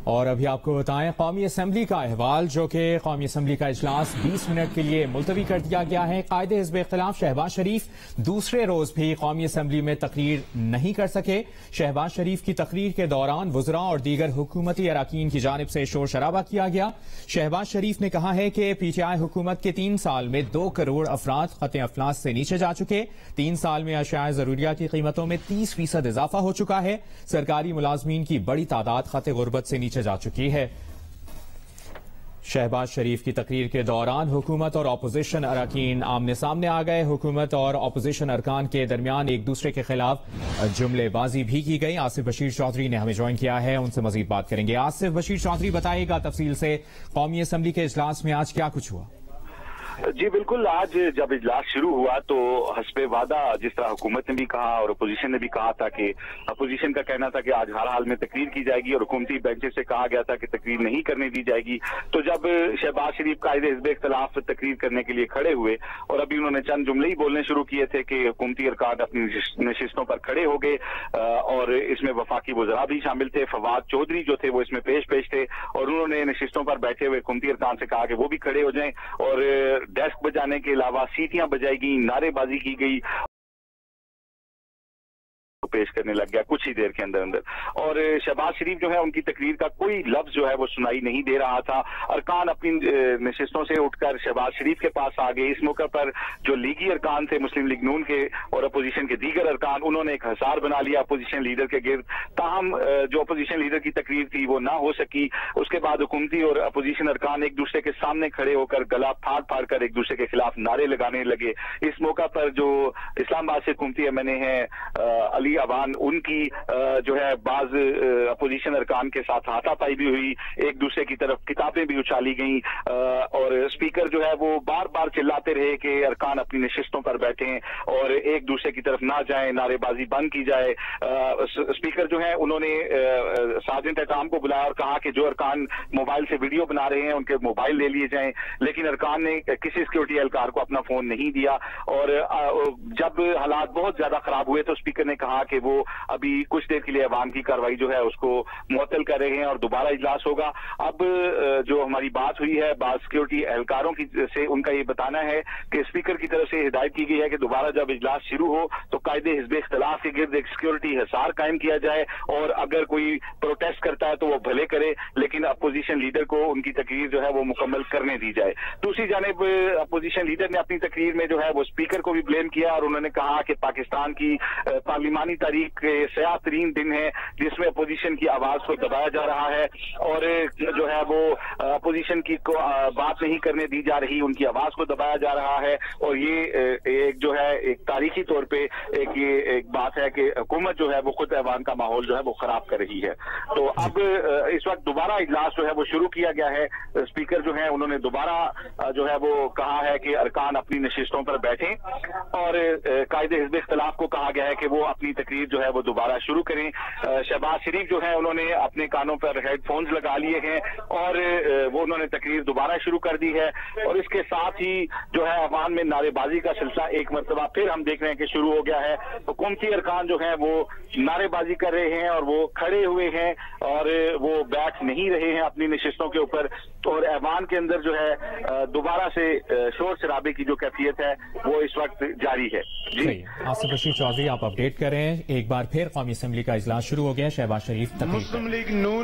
اور ابھی آپ کو بتائیں قومی اسمبلی کا احوال جو کہ قومی اسمبلی کا اجلاس 20 منٹ کے لیے ملتوی کر دیا گیا ہے۔ قائد حزب اختلاف شہباز شریف دوسرے روز بھی قومی اسمبلی میں تقریر نہیں کر سکے۔ شہباز شریف کی تقریر کے دوران وزراء اور دیگر حکومتی اراکین کی جانب سے شور شرابہ کیا گیا۔ شہباز شریف نے کہا ہے کہ پی ٹی آئی حکومت کے 3 سال میں 2 کروڑ افراد خط افلاس سے نیچے جا چکے۔ 3 سال میں اشیاء ضروریہ کی قیمتوں میں 30% اضافہ ہو چکا ہے۔ سرکاری ملازمین کی بڑی تعداد خط غربت سے نیچے جا چکی ہے۔ شہباز شریف کی تقریر کے دوران حکومت اور اپوزیشن اراکین آمنے سامنے آ گئے۔ حکومت اور اپوزیشن ارکان کے درمیان ایک دوسرے کے خلاف جملے بازی بھی کی گئی۔ آصف بشیر چودھری نے ہمیں جوائن کیا ہے، ان سے مزید بات کریں گے۔ آصف بشیر چودھری بتائیے گا تفصیل سے قومی اسمبلی کے اجلاس میں آج کیا کچھ ہوا؟ جی بالکل، آج جب اجلاس شروع ہوا تو حسب وعدہ جس طرح حکومت نے بھی کہا اور اپوزیشن نے بھی کہا تھا کہ اپوزیشن کا کہنا تھا کہ آج ہر حال میں تقریر کی جائے گی اور حکومتی بینچ سے کہا گیا تھا کہ تقریر نہیں کرنے دی جائے گی۔ تو جب شہباز شریف قائد حزب اختلاف تقریر کرنے کے لیے کھڑے ہوئے اور ابھی انہوں نے چند جملے ہی بولنے شروع کیے تھے کہ حکومتی ارکان اپنی نشستوں پر کھڑے ہو گئے اور اس میں وفاقی وزراء بھی شامل تھے۔ فواد چودھری جو تھے وہ اس میں پیش تھے اور انہوں نے نشستوں پر بیٹھے ہوئے حکومتی ارکان سے کہا کہ وہ بھی کھڑے ہو جائیں اور ڈیسک بجانے کے علاوہ سیٹیاں بجائی گئی، نعرے بازی کی گئی، پیش کرنے لگ گیا کچھ ہی دیر کے اندر اور شہباز شریف جو ہے ان کی تقریر کا کوئی لفظ جو ہے وہ سنائی نہیں دے رہا تھا۔ ارکان اپنی نشستوں سے اٹھ کر شہباز شریف کے پاس آ گئے۔ اس موقع پر جو لیگی ارکان تھے، مسلم لیگ نون کے اور اپوزیشن کے دیگر ارکان، انہوں نے ایک حصار بنا لیا اپوزیشن لیڈر کے گرد۔ تاہم جو اپوزیشن لیڈر کی تقریر تھی وہ نہ ہو سکی۔ اس کے بعد حکومتی اور اپوزیشن ارکان ایک دوسرے کے سامنے کھڑے ہو کر گلا پھاڑ کر ایک دوسرے کے خلاف نعرے لگانے لگے۔ اس موقع پر جو اسلام آباد سے حکومتی ایم این اے ہیں علی اوان، ان کی جو ہے بعض اپوزیشن ارکان کے ساتھ ہاتھا پائی بھی ہوئی، ایک دوسرے کی طرف کتابیں بھی اچھالی گئیں اور اسپیکر جو ہے وہ بار بار چلاتے رہے کہ ارکان اپنی نشستوں پر بیٹھیں اور ایک دوسرے کی طرف نہ جائیں، نعرے بازی بند کی جائے۔ اسپیکر جو ہے انہوں نے سارجنٹ احترام کو بلایا اور کہا کہ جو ارکان موبائل سے ویڈیو بنا رہے ہیں ان کے موبائل لے لیے جائیں، لیکن ارکان نے کسی سیکورٹی اہلکار کو اپنا فون نہیں دیا اور جب حالات بہت زیادہ خراب ہوئے تو اسپیکر نے کہا کہ وہ ابھی کچھ دیر کے لیے عوام کی کارروائی جو ہے اس کو معطل کر رہے ہیں اور دوبارہ اجلاس ہوگا۔ اب جو ہماری بات ہوئی ہے بعض سیکورٹی اہلکاروں کی سے، ان کا یہ بتانا ہے کہ اسپیکر کی طرف سے ہدایت کی گئی ہے کہ دوبارہ جب اجلاس شروع ہو تو قائد حزب اختلاف کے گرد ایک سیکورٹی حصار قائم کیا جائے اور اگر کوئی پروٹیسٹ کرتا ہے تو وہ بھلے کرے، لیکن اپوزیشن لیڈر کو ان کی تقریر جو ہے وہ مکمل کرنے دی جائے۔ دوسری جانب اپوزیشن لیڈر نے اپنی تقریر میں جو ہے وہ اسپیکر کو بھی بلیم کیا اور انہوں نے کہا کہ پاکستان کی پارلیمانی تاریخ کے سیاہ ترین دن ہے جس میں اپوزیشن کی آواز کو دبایا جا رہا ہے اور جو ہے وہ اپوزیشن کی بات نہیں کرنے دی جا رہی، ان کی آواز کو دبایا جا رہا ہے اور یہ ایک جو ہے ایک تاریخی طور پہ ایک بات ہے کہ حکومت جو ہے وہ خود ایوان کا ماحول جو ہے وہ خراب کر رہی ہے۔ تو اب اس وقت دوبارہ اجلاس جو ہے وہ شروع کیا گیا ہے۔ اسپیکر جو ہے انہوں نے دوبارہ جو ہے وہ کہا ہے کہ ارکان اپنی نشستوں پر بیٹھیں اور قائد حزب اختلاف کو کہا گیا ہے کہ وہ اپنی تقریر جو ہے وہ دوبارہ شروع کریں۔ شہباز شریف جو ہے انہوں نے اپنے کانوں پر ہیڈ فونز لگا لیے ہیں اور وہ انہوں نے تقریر دوبارہ شروع کر دی ہے اور اس کے ساتھ ہی جو ہے عوام میں نعرے بازی کا سلسلہ ایک مرتبہ پھر ہم دیکھ رہے ہیں کہ شروع ہو گیا ہے۔ حکومتی ارکان جو ہیں وہ نعرے بازی کر رہے ہیں اور وہ کھڑے ہوئے ہیں اور وہ بیٹھ نہیں رہے ہیں اپنی نشستوں کے اوپر اور ایوان کے اندر جو ہے دوبارہ سے شور شرابے کی جو کیفیت ہے وہ اس وقت جاری ہے۔ جی آصف بشیر چودھری آپ اپڈیٹ کر رہے ہیں۔ ایک بار پھر قومی اسمبلی کا اجلاس شروع ہو گیا۔ شہباز شریف تقریر